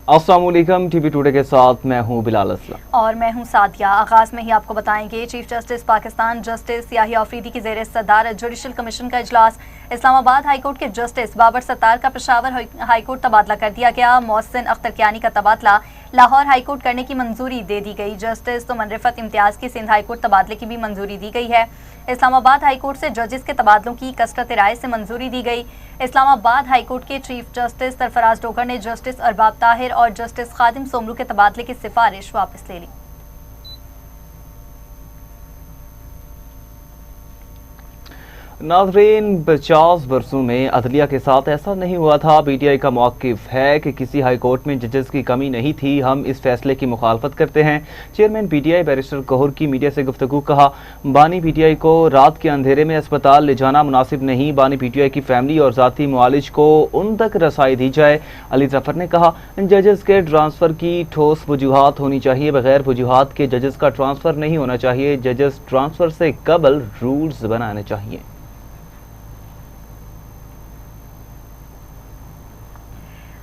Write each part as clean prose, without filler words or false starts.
अस्सलाम वालेकुम, TV today के साथ मैं हूं बिलाल असलम और मैं हूं सादिया। आगाज में ही आपको बताएंगे chief justice Pakistan justice Yahya Afridi की ज़ेर सदारत जुडिशल कमीशन का इजलास। इस्लामाबाद हाईकोर्ट के जस्टिस बाबर सत्तार का पेशावर हाईकोर्ट तबादला कर दिया गया। मोहसिन अख्तर कियानी का तबादला लाहौर हाईकोर्ट करने की मंजूरी दे दी गई। जस्टिस तुमन रिफत इम्तियाज की सिंध हाईकोर्ट तबादले की भी मंजूरी दी गई है। इस्लामाबाद हाईकोर्ट से जजेस के तबादलों की कसरत राय से मंजूरी दी गई। इस्लामाबाद हाईकोर्ट के चीफ जस्टिस सरफराज डोगर ने जस्टिस अरबाब ताहिर और जस्टिस खादिम सोमरू के तबादले की सिफारिश वापस ले ली। नाज़रीन, 50 बरसों में अदलिया के साथ ऐसा नहीं हुआ था। पीटीआई का मौक़िफ़ है कि किसी हाई कोर्ट में जजेस की कमी नहीं थी। हम इस फैसले की मुखालफत करते हैं। चेयरमैन पीटीआई बैरिस्टर कहूर की मीडिया से गुफ्तगू। कहा, बानी पीटीआई को रात के अंधेरे में अस्पताल ले जाना मुनासिब नहीं। बानी पीटीआई की फैमिली और ज़ाती मुआलिज को उन तक रसाई दी जाए। अली जफर ने कहा, जजेस के ट्रांसफ़र की ठोस वजूहात होनी चाहिए। बगैर वजूहात के जजेस का ट्रांसफ़र नहीं होना चाहिए। जजेस ट्रांसफ़र से कबल रूल्स बनाने चाहिए।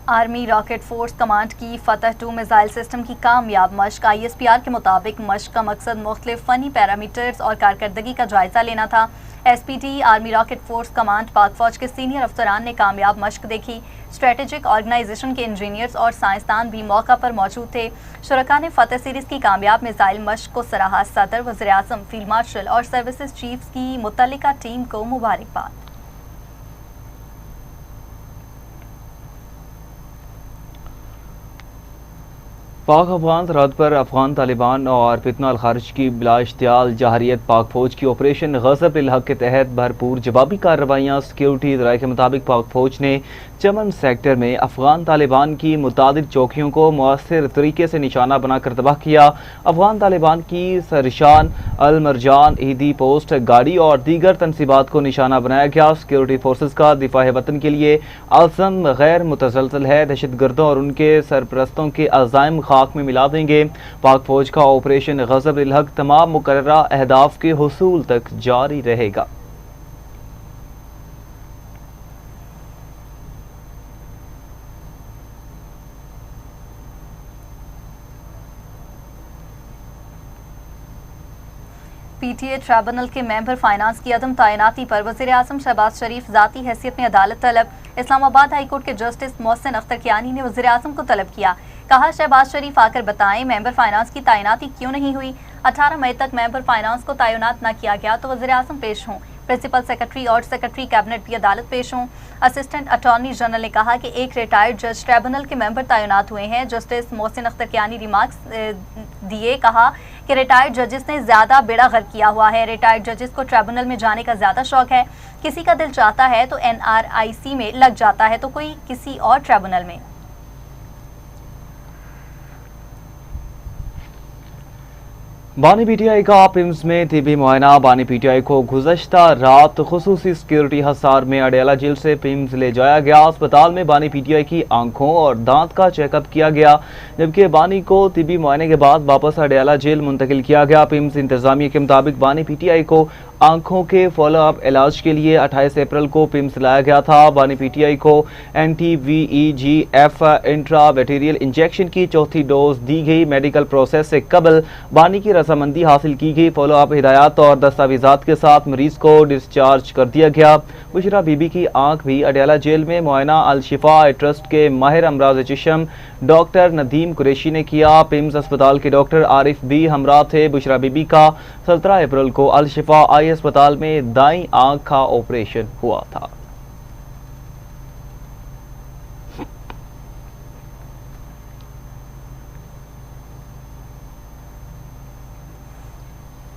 आर्मी रॉकेट फोर्स कमांड की फतह 2 मिसाइल सिस्टम की कामयाब मश्क। ISPR के मुताबिक मश्क का मकसद मुख्तलिफ फ़नी पैरामीटर्स और कारकर्दगी का जायजा लेना था। SPT army rocket force command पाक फौज के सीनियर अफसरान ने कामयाब मश्क देखी। स्ट्रेटेजिक ऑर्गेनाइजेशन के इंजीनियर्स और साइंसदान भी मौका पर मौजूद थे। शुरका ने फतह सीरीज़ की कामयाब मिसाइल मश्क को सराहा। सदर, वज़ीर आज़म, फील्ड मार्शल और सर्विसेज चीफ्स की मुतल्लिका टीम को मुबारकबाद। पाक अफगान सरहद पर अफगान तालिबान और फितना अल खारिज की बिला इश्तियाल जहारियत पाक फौज की ऑपरेशन गज़ब अल हक के तहत भरपूर जवाबी कार्रवाइयाँ। सिक्योरिटी ज़राए के मुताबिक पाक फौज ने चमन सेक्टर में अफगान तालिबान की मुतादिद चौकियों को मौसर तरीके से निशाना बनाकर तबाह किया। अफगान तालिबान की सरशान अल मरजान ईदी पोस्ट गाड़ी और दीगर तनसीबात को निशाना बनाया गया। सिक्योरिटी फोर्सेज का दिफा वतन के लिए आज़म गैर मुतसलसल है। दहशत गर्दों और उनके सरपरस्तों के अज़ाइम खाक में मिला देंगे। पाक फौज का ऑपरेशन गज़ब अल हक तमाम मुकर्ररा अहदाफ के हुसूल तक जारी रहेगा। PTA ट्राइब्यूनल के मेंबर फाइनेंस की अदम तैनाती पर वज़ीर आज़म शहबाज शरीफ ज़ाती हैसियत में अदालत तलब। इस्लामाबाद हाईकोर्ट के जस्टिस मोहसिन अख्तर कियानी ने वज़ीर आज़म को तलब किया। कहा, शहबाज शरीफ आकर बताएं मेंबर फाइनेंस की तैनाती क्यों नहीं हुई। 18 मई तक मेंबर फाइनेंस को तैनात न किया गया तो वज़ीर आज़म पेश हों। प्रिंसिपल सेक्रेटरी और सेक्रेटरी कैबिनेट भी अदालत पेश हों। असिस्टेंट अटॉर्नी जनरल ने कहा कि एक रिटायर्ड जज ट्राइब्यूनल के मेंबर तैनात हुए हैं। जस्टिस मोहसिन अख्तर कियानी रिमार्क्स दिए। कहा कि रिटायर्ड जजेस ने ज़्यादा बेड़ा गर्क किया हुआ है। रिटायर्ड जजेस को ट्राइब्यूनल में जाने का ज़्यादा शौक है। किसी का दिल चाहता है तो NRIC में लग जाता है तो कोई किसी और ट्राइब्यूनल में। बानी पीटीआई का पिम्स में तिबी मुआयना। बानी पीटीआई को गुज़श्ता रात खुसूसी सिक्योरिटी हसार में अडयाला जेल से पिम्स ले जाया गया। अस्पताल में बानी पीटीआई की आंखों और दांत का चेकअप किया गया, जबकि बानी को तिबी मुआयने के बाद वापस अडयाला जेल मुंतकिल किया गया। पिम्स इंतजामिया के मुताबिक बानी पीटीआई को आंखों के फॉलोअप इलाज के लिए 28 अप्रैल को पिम्स लाया गया था। बानी पीटीआई को NTVEGF इंट्रावेटेरियल इंजेक्शन की चौथी डोज दी गई। मेडिकल प्रोसेस से कबल बानी की रजामंदी हासिल की गई। फॉलोअप हिदायत और दस्तावेजात के साथ मरीज को डिस्चार्ज कर दिया गया। बुशरा बीबी की आंख भी अडयाला जेल में मुआयना अल शिफा ट्रस्ट के माहिर अमराज चशम डॉक्टर नदीम कुरैशी ने किया। पिम्स अस्पताल के डॉक्टर आरिफ भी हमरा थे। बुशरा बीबी का 17 अप्रैल को अल शिफा आई अस्पताल में दाईं आंख का ऑपरेशन हुआ था।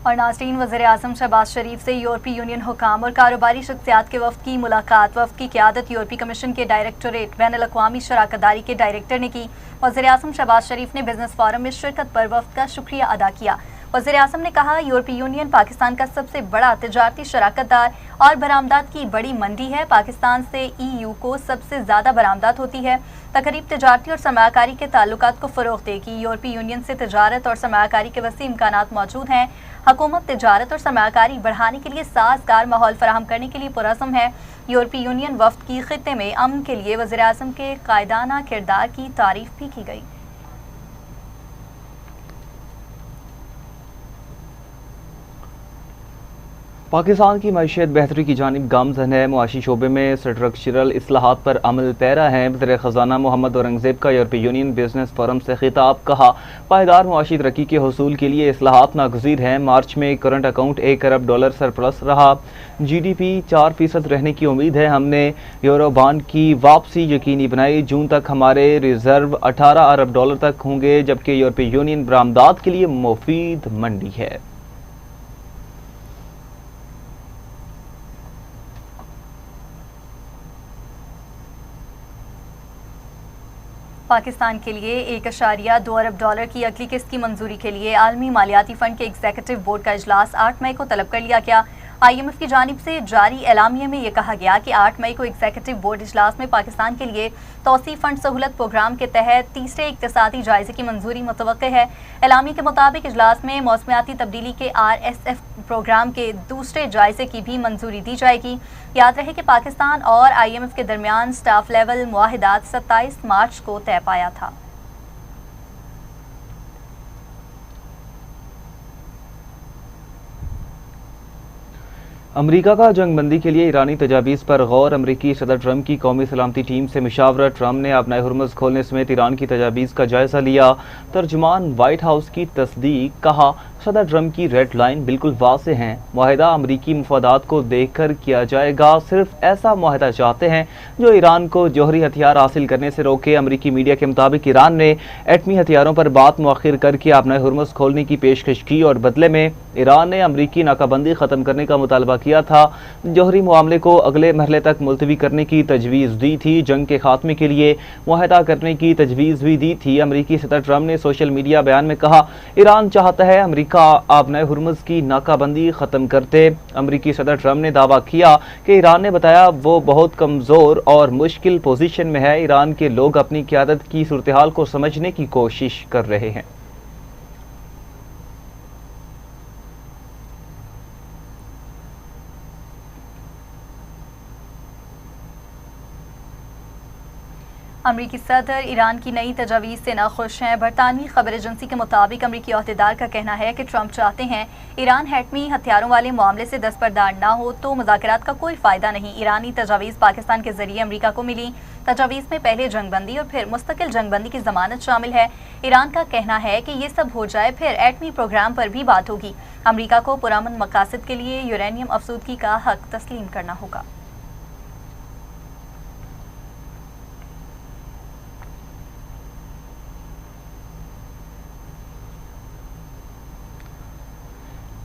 और नाज़रीन, वज़ीर आज़म शहबाज शरीफ से यूरोपीय यूनियन हुकाम और कारोबारी शख्सियात के वफ़द की मुलाकात। वफ़द की क़यादत यूरोपीय कमीशन के डायरेक्टोरेट बैनुल-अक़वामी शराकतदारी के डायरेक्टर ने की। वज़ीर आज़म शहबाज शरीफ ने बिजनेस फोरम में शिरकत पर वफ़द का शुक्रिया अदा किया। वज़ीर आज़म ने कहा, यूरोपीय यूनियन पाकिस्तान का सबसे बड़ा तिजारती शराकतदार और बरामदात की बड़ी मंडी है। पाकिस्तान से EU को सबसे ज़्यादा बरामदात होती है। तकरीब तिजारती और सरमायाकारी के ताल्लुकात को फ़रोग़ देगी। यूरोपीय यूनियन से तिजारत और सरमायाकारी के वसी इम्कानात मौजूद हैं। हुकूमत तिजारत और सरमायाकारी बढ़ाने के लिए साजगार माहौल फराहम करने के लिए पुरज़्म है। यूरोपीय यूनियन वफ़द की ख़ित्ते में अमन के लिए वज़ीर आज़म के कायदाना किरदार की तारीफ़ भी की गई। पाकिस्तान की मईशत बेहतरी की जानिब गामज़न है। मुआशी शोबे में स्ट्रक्चरल इस्लाहात पर अमल पैरा है। वज़ीर ख़ज़ाना मोहम्मद औरंगज़ेब का यूरोपीय यूनियन बिजनेस फोरम से खिताब। कहा, पायदार मुआशी तरक्की के हसूल के लिए इस्लाहात नागज़ीर हैं। मार्च में करंट अकाउंट $1 अरब सरप्लस रहा। GDP 4% रहने की उम्मीद है। हमने यूरो बॉन्ड की वापसी यकीनी बनाई। जून तक हमारे रिजर्व $18 अरब तक होंगे, जबकि यूरोपीय यूनियन बरामदात के लिए मुफीद मंडी है। पाकिस्तान के लिए $1.2 अरब की अगली किस्त की मंजूरी के लिए आलमी मालियाती फंड के एग्जीक्यूटिव बोर्ड का इजलास 8 मई को तलब कर लिया गया। IMF की जानिब से जारी एलामिया में यह कहा गया कि 8 मई को एग्जीक्यूटिव बोर्ड इजलास में पाकिस्तान के लिए तौसी फंड सहूलत प्रोग्राम के तहत तीसरे इक्तिसादी जायजे की मंजूरी मुतवक्के है। एलामिया के मुताबिक इजलास में मौसमियाती तब्दीली के RSF प्रोग्राम के दूसरे जायजे की भी मंजूरी दी जाएगी। याद रहे कि पाकिस्तान और IMF के दरमियान स्टाफ लेवल मुआहिदात 27 मार्च को तय पाया था। अमरीका का जंगबंदी के लिए ईरानी तजावीज़ पर गौर। अमरीकी सदर ट्रंप की कौमी सलामती टीम से मुशावरत। ट्रंप ने अपना हुर्मुज़ खोलने समेत ईरान की तजावीज़ का जायजा लिया। तर्जुमान व्हाइट हाउस की तस्दीक। कहा, सदर ट्रंप की रेड लाइन बिल्कुल वाज़ेह हैं। मुआहिदा अमरीकी मुफादात को देख कर किया जाएगा। सिर्फ ऐसा मुआहिदा चाहते हैं जो ईरान को जौहरी हथियार हासिल करने से रोके। अमरीकी मीडिया के मुताबिक ईरान ने एटमी हथियारों पर बात मुअख्खर करके अपना हुर्मुज़ खोलने की पेशकश की और बदले में ईरान ने अमरीकी नाकाबंदी ख़त्म करने का मुतालबा किया था। जौहरी मामले को अगले मरहले तक मुलतवी करने की तजवीज़ दी थी। जंग के खात्मे के लिए मुआहिदा करने की तजवीज़ भी दी थी। अमरीकी सदर ट्रंप ने सोशल मीडिया बयान में कहा, ईरान चाहता है अमरीका अपने हुर्मुज़ की नाकाबंदी ख़त्म करते। अमरीकी सदर ट्रंप ने दावा किया कि ईरान ने बताया वो बहुत कमज़ोर और मुश्किल पोजीशन में है। ईरान के लोग अपनी क़यादत की सूरत हाल को समझने की कोशिश कर रहे हैं। अमरीकी सदर ईरान की नई तजावीज़ से नाखुश हैं। बरतानवी खबर एजेंसी के मुताबिक अमरीकी अहदेदार का कहना है कि ट्रंप चाहते हैं ईरान एटमी हथियारों वाले मामले से दस्तबरदार ना हो तो मुज़ाकरात का कोई फ़ायदा नहीं। ईरानी तजावीज़ पाकिस्तान के ज़रिए अमरीका को मिली। तजावीज़ में पहले जंगबंदी और फिर मुस्तकिल जंगबंदी की ज़मानत शामिल है। ईरान का कहना है कि ये सब हो जाए फिर एटमी प्रोग्राम पर भी बात होगी। अमरीका को पुरअमन मकासद के लिए यूरेनियम अफसूदगी का हक तस्लीम करना होगा।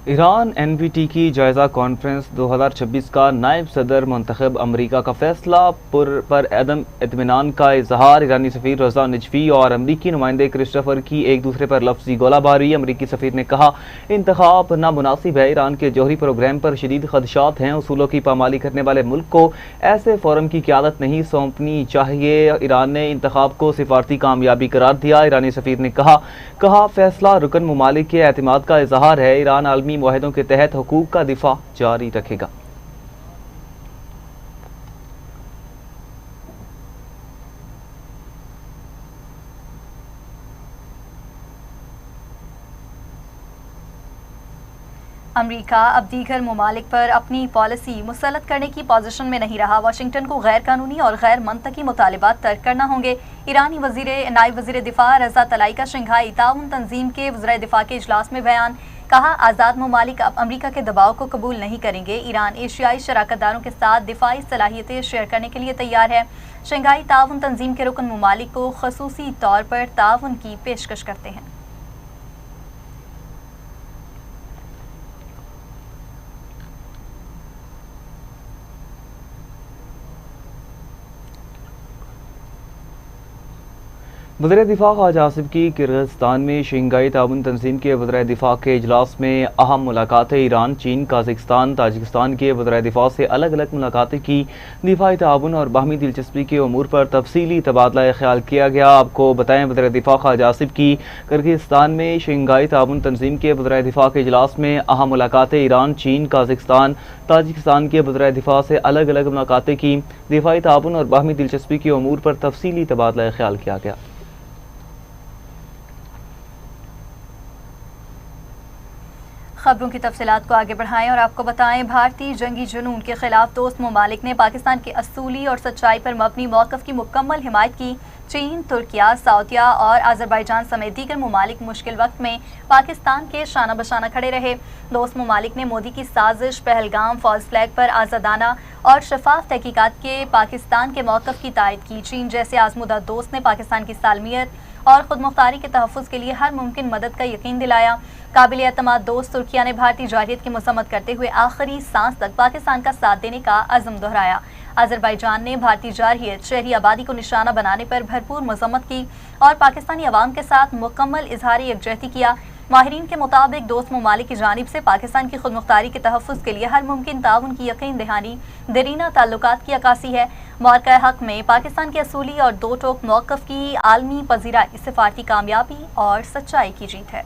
ईरान NPT की जायज़ा कॉन्फ्रेंस 2026 का नायब सदर मुंतखब। अमरीका का फैसला पर अदम इत्मीनान का इजहार। ईरानी सफ़ीर रज़ा नजफ़ी और अमरीकी नुमाइंदे क्रिस्टोफर की एक दूसरे पर लफ्ज़ी गोलाबारी। अमरीकी सफ़ीर ने कहा, इंतखाब नामुनासिब है। ईरान के जौहरी प्रोग्राम पर शदीद खदशात हैं। उसूलों की पामाली करने वाले मुल्क को ऐसे फोरम की क़यादत नहीं सौंपनी चाहिए। ईरान ने इंतखाब को सिफारती कामयाबी करार दिया। ईरानी सफ़ीर ने कहा फैसला रुकन ममालिक के एतमाद का इजहार है। ईरान आलमी मुआहदों के तहत हुकूक का दिफा जारी रखेगा। अमरीका अब दीगर ममालिक पर अपनी पॉलिसी मुसल्लत करने की पोजीशन में नहीं रहा। वाशिंगटन को गैर कानूनी और गैर मंतकी मुतालिबात तर्क करना होंगे। ईरानी नायब वज़ीर दिफा रज़ा तलाई का शंघाई ताउन तंजीम के वज़ीर दिफा के इजलास में बयान। कहा, आज़ाद ममालिक अब अमरीका के दबाव को कबूल नहीं करेंगे। ईरान एशियाई शराकतदारों के साथ दिफाई सलाहियतें शेयर करने के लिए तैयार है। शंघाई ताउन तंजीम के रुकन ममालिक को खसूसी तौर पर ताउन की पेशकश करते हैं। वज़ीर दिफा ख्वाजा आसिफ की किर्गिस्तान में शंघाई ताउन तंजीम के वज़ीर दिफा के इजलास में अहम मुलाकातें ईरान, चीन, काज़ाकिस्तान, ताजिकिस्तान के वज़ीर दिफा से अलग अलग मुलाकातें की। दिफाई ताउन और बाहमी दिलचस्पी के अमूर पर तफसीली तबादला ख्याल किया गया। आपको बताएं, वज़ीर दिफा ख्वाजा आसिफ की किर्गिस्तान में शंघाई ताउन तंजीम के वज़ीर दिफा के इजलास में अहम मुलाकातें ईरान, चीन, काज़ाकिस्तान, ताजिकिस्तान के वज़ीर दिफा से अलग अलग मुलाकातें की। दिफाई ताउन और बाहमी दिलचस्पी के अमूर पर तफसीली तबादला ख्याल किया गया। खबरों की तफसीलात को आगे बढ़ाएं और आपको बताएं, भारतीय जंगी जुनून के खिलाफ दोस्त ममालिक ने पाकिस्तान की असूली और सच्चाई पर मबनी मौक़िफ़ की मुकम्मल हिमायत की। चीन, तुर्किया, सऊदिया और अज़रबैजान समेत दीगर ममालिक मुश्किल वक्त में पाकिस्तान के शाना बशाना खड़े रहे। दोस्त ममालिक ने मोदी की साजिश, पहलगाम, फॉल्स फ्लैग पर आज़ादाना और शफाफ तहकीकात के पाकिस्तान के मौक़िफ़ की तायद की। चीन जैसे आज़मूदा दोस्त ने पाकिस्तान की सालमियत और खुद मुख्तारी के तहफ़्फ़ुज़ के लिए हर मुमकिन मदद का यकीन दिलाया। काबिल एतमाद दोस्त तुर्किया ने भारतीय जारहियत की मसम्मत करते हुए आखिरी सांस तक पाकिस्तान का साथ देने का अज़्म दोहराया। अज़रबैजान ने भारतीय जारहियत, शहरी आबादी को निशाना बनाने पर भरपूर मसम्मत की और पाकिस्तानी अवाम के साथ मुकम्मल इजहार यकजहती किया। माहिरीन के मुताबिक दोस्त ममालिक की जानिब से पाकिस्तान की खुद मुख्तारी के तहफ़्फ़ुज़ के लिए हर मुमकिन ताउन की यकीन दहानी दरीना ताल्लुकात की अक्कासी है। मौक़े हक़ में पाकिस्तान की असूली और दो टोक मौक़िफ़ की आलमी पज़ीराई सिफारती कामयाबी और सच्चाई की जीत है।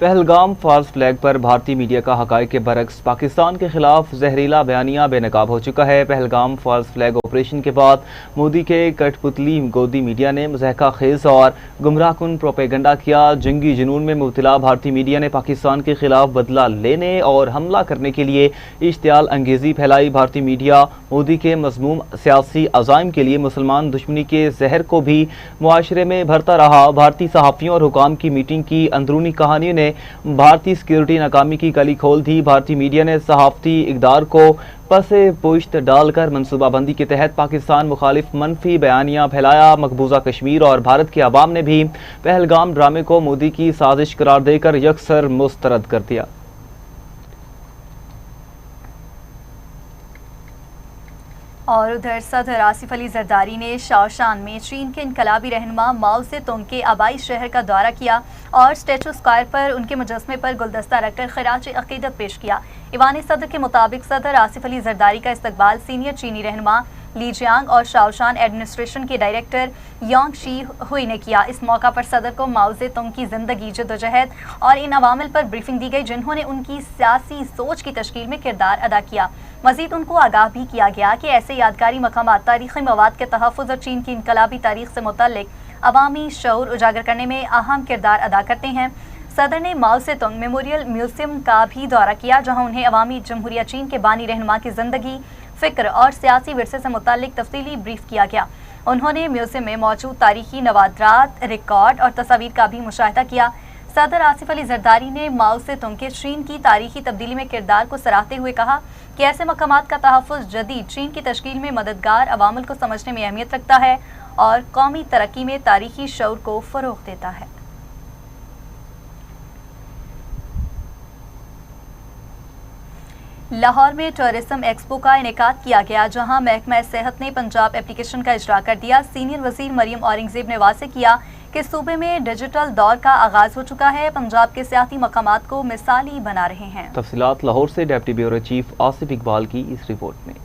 पहलगाम फॉल्स फ्लैग पर भारतीय मीडिया का हक़ाइक़ के बरक्स पाकिस्तान के खिलाफ जहरीला बयानिया बेनकाब हो चुका है। पहलगाम फॉल्स फ्लैग ऑपरेशन के बाद मोदी के कठपुतली गोदी मीडिया ने मज़ाहिका खेज़ और गुमराहकुन प्रोपेगेंडा किया। जंगी जुनून में मुब्तला भारतीय मीडिया ने पाकिस्तान के खिलाफ बदला लेने और हमला करने के लिए इश्तियाल अंगेज़ी फैलाई। भारतीय मीडिया मोदी के मज़मूम सियासी अज़ाइम के लिए मुसलमान दुश्मनी के जहर को भी मुआशरे में भरता रहा। भारतीय सहाफ़ियों और हुकाम की मीटिंग की अंदरूनी कहानियों ने भारतीय सिक्योरिटी नाकामी की कली खोल दी। भारतीय मीडिया ने सहाफ़ती इक़दार को पसे पुश्त डालकर मनसूबाबंदी के तहत पाकिस्तान मुखालिफ मनफी बयानियाँ फैलाया। मकबूजा कश्मीर और भारत के अवाम ने भी पहलगाम ड्रामे को मोदी की साजिश करार देकर यकसर मुस्तरद कर दिया। और उधर सदर आसिफ अली जरदारी ने शाओशान में चीन के इनकलाबी रहनुमा माओ से तुंग के आबाई शहर का दौरा किया और स्टैचू स्क्वायर पर उनके मुजस्मे पर गुलदस्ता रखकर खिराज अकीदत पेश किया। ईवानी सदर के मुताबिक सदर आसिफ अली जरदारी का इस्तकबाल सीनियर चीनी रहनुमा ली जियांग और शाओशान एडमिनिस्ट्रेशन के डायरेक्टर यांग शी हुई ने किया। इस मौका पर सदर को माओ से तुंग की जिंदगी, जद्दोजहद और इन अवामिल पर ब्रीफिंग दी गई जिन्होंने उनकी सियासी सोच की तश्कील में किरदार अदा किया। मजीद उनको आगाह भी किया गया कि ऐसे यादगारी मकामात तारीखी मवाद के तहफ़्फ़ुज़ और चीन की इनकलाबी तारीख से मुतल्लिक अवामी शऊर उजागर करने में अहम किरदार अदा करते हैं। सदर ने माओ से तुंग मेमोरियल म्यूजियम का भी दौरा किया, जहां उन्हें अवामी जमहूरिया चीन के बानी रहनुमा की जिंदगी, फ़िक्र और सियासी विरसे से मुतल्लिक तफसीली ब्रीफ किया गया। उन्होंने म्यूजियम में मौजूद तारीखी नवादरात, रिकॉर्ड और तस्वीर का भी मुशाहिदा किया। सदर आसिफ अली जरदारी ने माओ से तुंग के चीन की तारीखी तब्दीली में किरदार को सराहते हुए कहा कि ऐसे मकामात का तहफ़्फ़ुज़ जदीद चीन की तश्कील में मददगार अवामिल को समझने में अहमियत रखता है और कौमी तरक्की में तारीखी शऊर को फ़रोग़ देता है। लाहौर में टूरिज्म एक्सपो का इनेकाद किया गया, जहां महकमा सेहत ने पंजाब एप्लीकेशन का इजरा कर दिया। सीनियर वज़ीर मरियम औरंगज़ेब ने वाज़ेह किया कि सूबे में डिजिटल दौर का आगाज हो चुका है। पंजाब के सियाती मकामात को मिसाली बना रहे हैं। तफसीलात लाहौर से deputy bureau chief Asif Iqbal की इस रिपोर्ट में।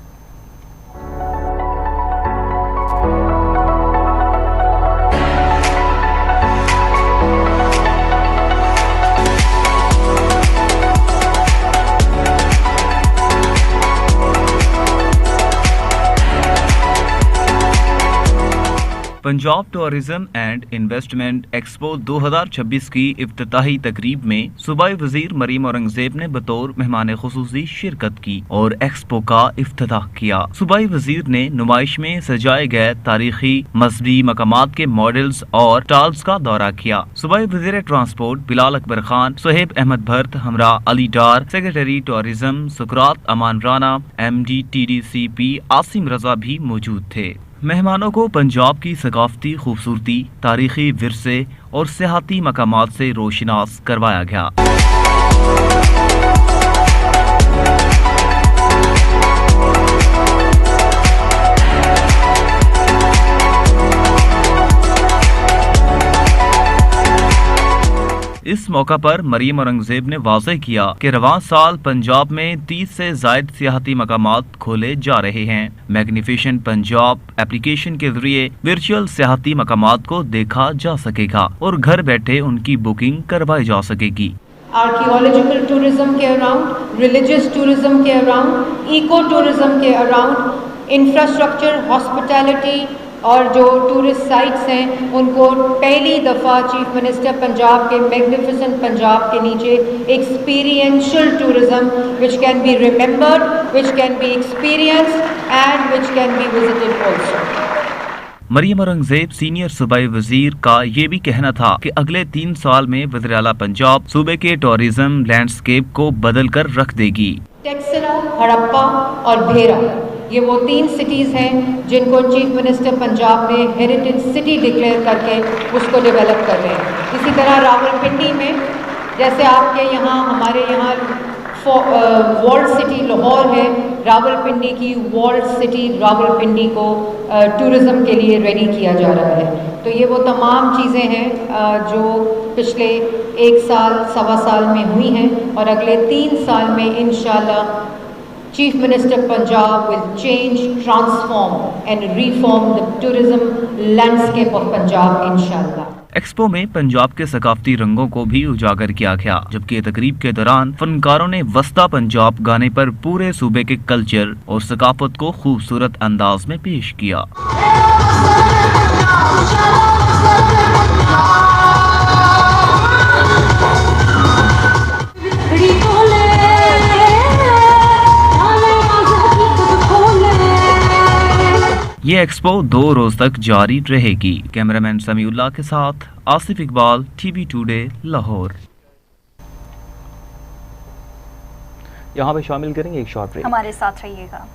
Punjab tourism and investment expo 2026 की इफ्तिताही तकरीब में सूबाई वजीर मरीम औरंगजेब ने बतौर मेहमान खुसूसी शिरकत की और एक्सपो का इफ्तिताह किया। सूबाई वजीर ने नुमाइश में सजाए गए तारीखी मजहबी मकामात के मॉडल्स और स्टॉल्स का दौरा किया। सूबाई वजीर ट्रांसपोर्ट बिलाल अकबर खान, सुहेब अहमद भट्ट, हमरा अली डार, सेक्रेटरी टूरिज्म सुकरात अमान राना, MD TDCP आसिम रजा भी मौजूद थे। मेहमानों को पंजाब की सकाफती खूबसूरती, तारीखी विरसे और सियाहती मकामात से रोशनास करवाया गया। इस मौका पर मरियम औरंगजेब ने वाज़ेह किया कि रवां साल पंजाब में 30 से ज़ायद सियाहती मकामात खोले जा रहे हैं। मैग्निफिसेंट पंजाब एप्लीकेशन के जरिए वर्चुअल सियाहती मकामात को देखा जा सकेगा और घर बैठे उनकी बुकिंग करवाई जा सकेगी। आर्कियोलॉजिकल टूरिज्म के अराउंड, रिलीजियस टूरिज्म के अराउंड, इको टूरिज्म के अराउंड, इंफ्रास्ट्रक्चर, हॉस्पिटैलिटी और जो टूरिस्ट साइट्स हैं उनको पहली दफ़ा चीफ मिनिस्टर पंजाब के मैग्निफिसेंट पंजाब के नीचे experiential tourism which can be remembered, which can be experienced and which can be visited also. Maryam Aurangzeb senior सूबाई वजीर का ये भी कहना था कि अगले 3 साल में वज़ीर आला पंजाब सूबे के टूरिज्म लैंडस्केप को बदल कर रख देगी। टेक्सला, हड़प्पा और भेरा, ये वो 3 सिटीज़ हैं जिनको चीफ मिनिस्टर पंजाब ने हेरिटेज सिटी डिक्लेयर करके उसको डेवलप कर रहे हैं। इसी तरह रावलपिंडी में, जैसे आपके यहाँ हमारे यहाँ वॉल्ड सिटी लाहौर है, रावलपिंडी की वॉल्ड सिटी रावलपिंडी को टूरिज़्म के लिए रेडी किया जा रहा है। तो ये वो तमाम चीज़ें हैं जो पिछले 1 साल, सवा साल में हुई हैं और अगले 3 साल में इंशाल्लाह chief minister Punjab will change, transform and reform the tourism landscape of Punjab इंशाल्लाह। एक्सपो में पंजाब के सकाफती रंगों को भी उजागर किया गया, जबकि तकरीब के दौरान फनकारों ने वस्ता पंजाब गाने पर पूरे सूबे के कल्चर और सकाफत को खूबसूरत अंदाज में पेश किया। ये एक्सपो 2 रोज तक जारी रहेगी। कैमरामैन समीउल्लाह के साथ आसिफ इकबाल, टीवी टुडे, लाहौर। यहाँ पे शामिल करेंगे एक शॉर्ट ब्रेक। हमारे साथ रहिएगा।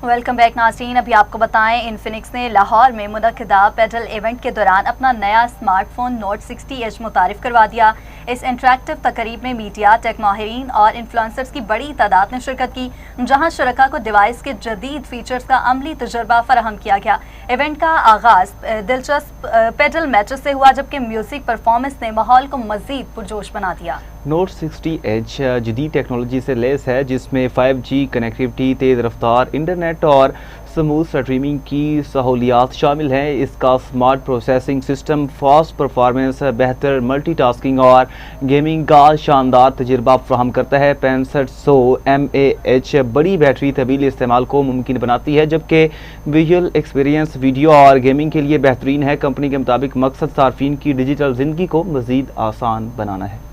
वेलकम बैक नाज़रीन। अभी आपको बताएं, इन्फिनिक्स ने लाहौर में मुनक्किदा पेडल इवेंट के दौरान अपना नया स्मार्टफोन नोट 60H मुतारिफ करवा दिया। इस इंटरेक्टिव तकरीब में मीडिया, टेक माहिरीन और इन्फ्लुएंसर्स की बड़ी तादाद ने शिरकत की, जहां शुरका को डिवाइस के जदीद फीचर्स का अमली तजुर्बा फराहम किया गया। इवेंट का आगाज़ दिलचस्प पेडल मैचेस से हुआ, जबकि म्यूजिक परफॉर्मेंस ने माहौल को मजीद पुरजोश बना दिया। नोट 60H जदीद टेक्नोलॉजी से लैस है, जिसमें 5G कनेक्टिविटी, तेज़ रफ्तार इंटरनेट और स्मूथ स्ट्रीमिंग की सहूलियात शामिल हैं। इसका smart processing system, fast performance, बेहतर मल्टीटास्किंग और गेमिंग का शानदार तजुर्बा फ्राहम करता है। 6500 mAh बड़ी बैटरी तवील इस्तेमाल को मुमकिन बनाती है, जबकि विजुअल एक्सपीरियंस वीडियो और गेमिंग के लिए बेहतरीन है। कंपनी के मुताबिक मकसद सार्फिन की डिजिटल ज़िंदगी को मज़ीद आसान बनाना है।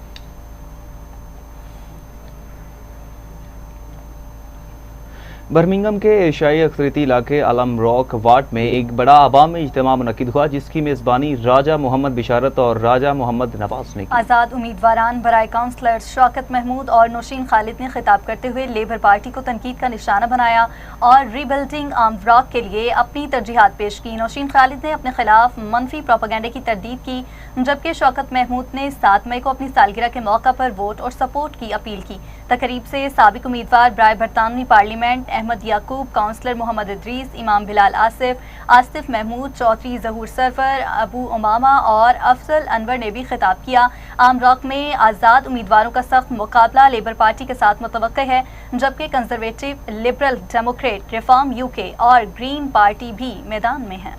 बर्मिंघम के एशियाई अक्सरियती इलाके आलम रॉक वार्ड में एक बड़ा अवामी इज्तिमा मुनक्किद हुआ, जिसकी मेज़बानी राजा मोहम्मद बिशारत और राजा मोहम्मद नवाज ने की। आज़ाद उम्मीदवारान बराए काउंसलर्स शौकत महमूद और नौशीन खालिद ने खिताब करते हुए लेबर पार्टी को तनकीद का निशाना बनाया और रीबिल्डिंग आर्म रॉक के लिए अपनी तरजीहात पेश की। नौशीन खालिद ने अपने खिलाफ मनफी प्रोपेगेंडे की तरदीद की, जबकि शौकत महमूद ने 7 मई को अपनी सालगिरह के मौका पर वोट और सपोर्ट की अपील की। तकरीब से साबिक उम्मीदवार बराए बरतानवी पार्लियामेंट अहमद याकूब, काउंसलर मोहम्मद इदरीस, इमाम बिलाल आसिफ, आसिफ महमूद, चौधरी जहूर सरवर, अबू उमामा और अफजल अनवर ने भी खिताब किया। आम रॉक में आज़ाद उम्मीदवारों का सख्त मुकाबला लेबर पार्टी के साथ मुतवक्के है, जबकि conservative, liberal Democrat, reform UK और ग्रीन पार्टी भी मैदान में हैं।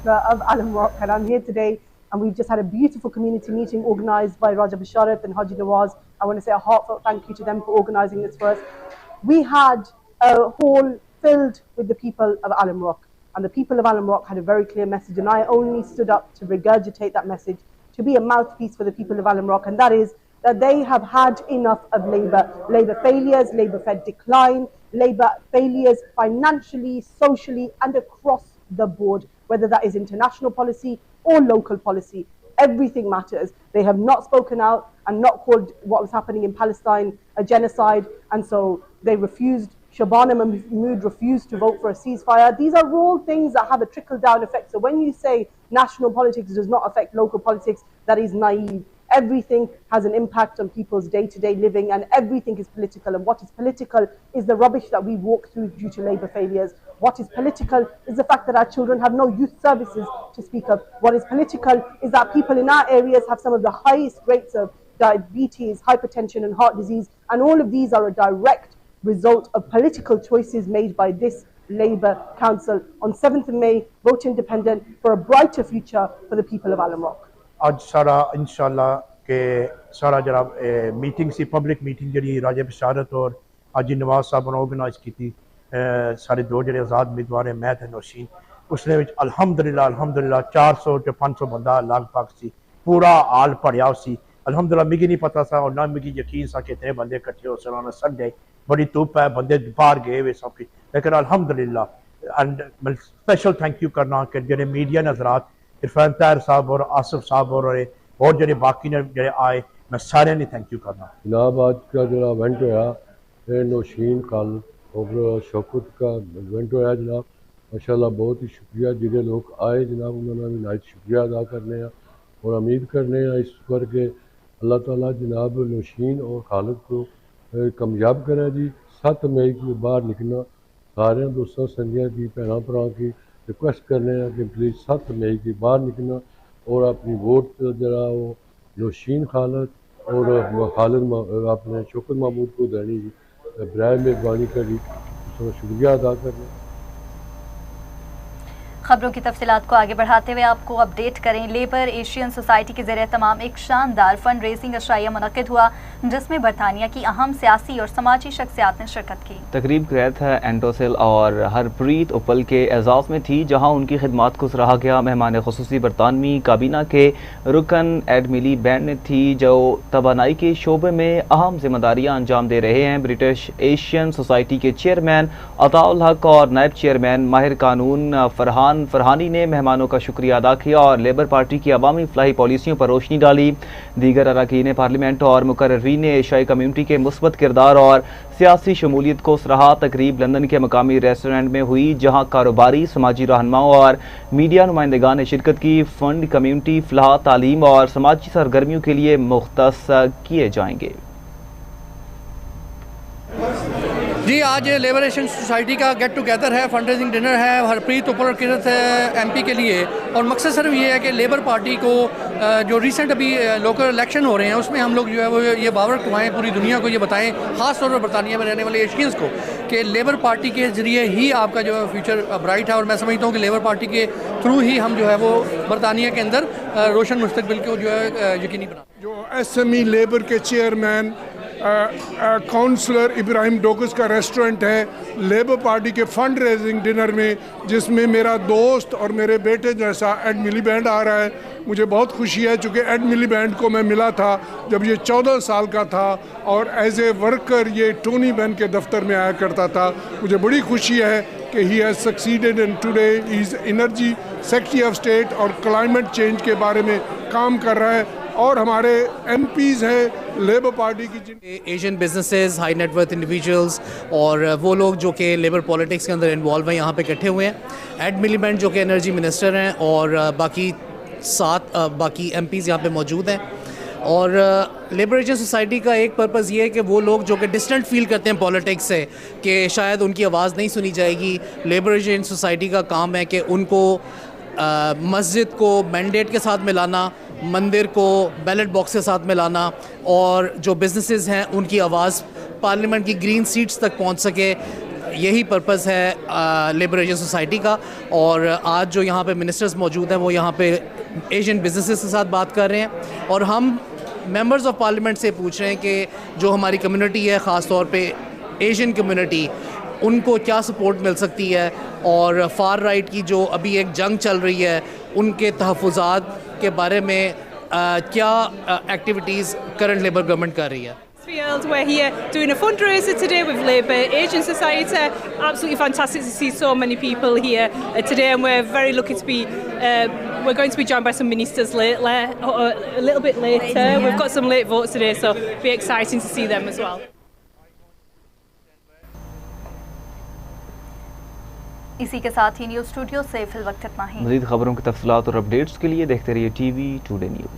Of Alam Rock, and I'm here today, and we've just had a beautiful community meeting organised by Raja Bisharat and Haji Nawaz. I want to say a heartfelt thank you to them for organising this for us. We had a hall filled with the people of Alam Rock, and the people of Alam Rock had a very clear message, and I only stood up to regurgitate that message, to be a mouthpiece for the people of Alam Rock, and that is that they have had enough of Labour failures, Labour-fed decline, Labour failures financially, socially and across the board, whether that is international policy or local policy. Everything matters. They have not spoken out and not called what was happening in Palestine a genocide, and so they refused. Shabana Mahmood refused to vote for a ceasefire. These are all things that have a trickle-down effect. So when you say national politics does not affect local politics, that is naive. Everything has an impact on people's day-to-day living, and everything is political. And what is political is the rubbish that we walk through due to Labour failures. What is political is the fact that our children have no youth services to speak of. What is political is that people in our areas have some of the highest rates of diabetes, hypertension and heart disease, and all of these are a direct result of political choices made by this Labour Council. On 7th of May, vote independent for a brighter future for the people of Alum Rock. आज सारा इंशाल्लाह के सारा जनाब meeting सी public meeting जी राजा बशारत और हाजी नवाज साहब ने organise की थी सारे दो जो आज़ाद उम्मीदवार हैं मैं नौशीन उसने अल्हम्दुलिल्लाह 400 to 500 बंदा लगभग सी पूरा हाल भरिया सी अल्हम्दुलिल्लाह मिगी नहीं पता था और ना मिगी यकीन सा कि इतने बंदे इकट्ठे हो सकते संडे बड़ी धुप है बंदे बाहर गए हुए सब कुछ लेकिन अल्हम्दुलिल्लाह एंड स्पेशल थैंक यू करना कि जो मीडिया नजरात इरफान ताहिर साहब और आसिफ साहब और जो बाकी ने जो आए मैं सारे ने थैंक यू करना। जनाब आज का जो इवेंट होया नौशीन कल और शौकत का इवेंट होया जनाब माशाल्लाह बहुत ही शुक्रिया जिहड़े लोग आए जनाब उन्होंने भी नाइट शुक्रिया अदा करने और उम्मीद करने इस करके अल्लाह ताला जनाब नौशीन और खालिद को कामयाब करे जी। 7 मई को बाहर निकलना सारे दोस्तों संधिया की भैन भरा की रिक्वेस्ट करने कि प्लीज़ 7 मई की बाहर निकलना और अपनी वोट जरा वो नौशीन खालिद और खालिद अपने शौकत महमूद को देनी जी बराए मेहरबानी करी उसका शुक्रिया अदा करना। खबरों की तफसीलात को आगे बढ़ाते हुए आपको अपडेट करें। लेबर एशियन सोसाइटी के ज़रिए तमाम एक शानदार फंड रेजिंग अशाइया मुनक़िद हुआ जिसमें बरतानिया की अहम सियासी और समाजी शख्सियात ने शिरकत की। तकरीब क़यादत एंटोसिल और हरप्रीत उपल के एजाज़ में थी जहाँ उनकी खिदमात को सराहा गया। मेहमान खुसूसी बरतानवी काबीना के रुकन एड मिली बैंड ने थी जो तवानाई के शोबे में अहम जिम्मेदारियाँ अंजाम दे रहे हैं। ब्रिटिश एशियन सोसाइटी के चेयरमैन अताउल हक और नायब चेयरमैन माहिर कानून फरहानी ने मेहमानों का शुक्रिया अदा किया और लेबर पार्टी की अवामी फलाही पॉलिसियों पर रोशनी डाली। दीगर अरकान पार्लियामेंट और मुकर्ररीन ने एशियाई कम्यूनिटी के मुस्बत किरदार और सियासी शमूलियत को सराहा। तकरीब लंदन के मकामी रेस्टोरेंट में हुई जहाँ कारोबारी समाजी रहनुमाओं और मीडिया नुमाइंदगान ने शिरकत की। फंड कम्यूनिटी फलाह तालीम और समाजी सरगर्मियों के लिए मुख्तस किए जाएंगे। जी आज लेबर एशियन सोसाइटी का गेट टुगेदर है, फंड रेजिंग डिनर है हरप्रीत उपल और किरत MP के लिए और मकसद सिर्फ ये है कि लेबर पार्टी को जो रिसेंट अभी लोकल इलेक्शन हो रहे हैं उसमें हम लोग जो है वो ये बावर करवाएँ, पूरी दुनिया को ये बताएं, ख़ास तौर पर बरतानिया में रहने वाले एशियंस को कि लेबर पार्टी के ज़रिए ही आपका जो है फ्यूचर ब्राइट है। और मैं समझता हूँ कि लेबर पार्टी के थ्रू ही हम जो है वो बरतानिया के अंदर रोशन मुस्तकबिल को जो है यकीनी बना। जो SME लेबर के चेयरमैन काउंसलर इब्राहिम डोकस का रेस्टोरेंट है लेबर पार्टी के फंड रेजिंग डिनर में जिसमें मेरा दोस्त और मेरे बेटे जैसा एड मिलीबैंड आ रहा है। मुझे बहुत खुशी है चूँकि एड मिलीबैंड को मैं मिला था जब ये 14 साल का था और एज ए वर्कर ये टोनी बैन के दफ्तर में आया करता था। मुझे बड़ी खुशी है कि he has succeeded and today he is energy secretary of state और क्लाइमेट चेंज के बारे में काम कर रहा है। और हमारे MPs हैं लेबर पार्टी की जिन Asian businesses, high net worth individuals और वो लोग जो कि लेबर पॉलिटिक्स के अंदर इन्वॉल्व हैं यहाँ पे इकट्ठे हुए हैं। एड मिलीबैंड जो कि एनर्जी मिनिस्टर हैं और बाकी 7 बाकी MPs यहाँ पे मौजूद हैं। और लेबर एशियन सोसाइटी का एक पर्पज़ ये है कि वो लोग जो कि डिस्टेंट फील करते हैं पॉलिटिक्स से कि शायद उनकी आवाज़ नहीं सुनी जाएगी, लेबर एशियन सोसाइटी का काम है कि उनको मस्जिद को मैंडेट के साथ मिलाना, मंदिर को बैलेट बॉक्स के साथ मिलाना और जो बिजनेसेस हैं उनकी आवाज़ पार्लियामेंट की ग्रीन सीट्स तक पहुंच सके, यही पर्पज़ है लेबर एशियन सोसाइटी का। और आज जो यहाँ पे मिनिस्टर्स मौजूद हैं वो यहाँ पे एशियन बिजनेसेस के साथ बात कर रहे हैं और हम मेंबर्स ऑफ पार्लियामेंट से पूछ रहे हैं कि जो हमारी कम्युनिटी है ख़ास तौर पे एशियन कम्युनिटी उनको क्या सपोर्ट मिल सकती है और फार राइट की जो अभी एक जंग चल रही है उनके तहफ़्फ़ुज़ात के बारे में क्या एक्टिविटीज़ करंट लेबर गवर्नमेंट कर रही है। We're here doing a fundraiser today with Labour Asian Society. Absolutely fantastic to see so many people here today, and we're very lucky to be. We're going to be joined by some ministers a little bit later. We've got some late votes today, so it'll be exciting to see them as well. इसी के साथ ही news studio से fill वक्त इतना ही। मज़ीद खबरों की तफसीलात और अपडेट्स के लिए देखते रहिए TV टुडे न्यूज़।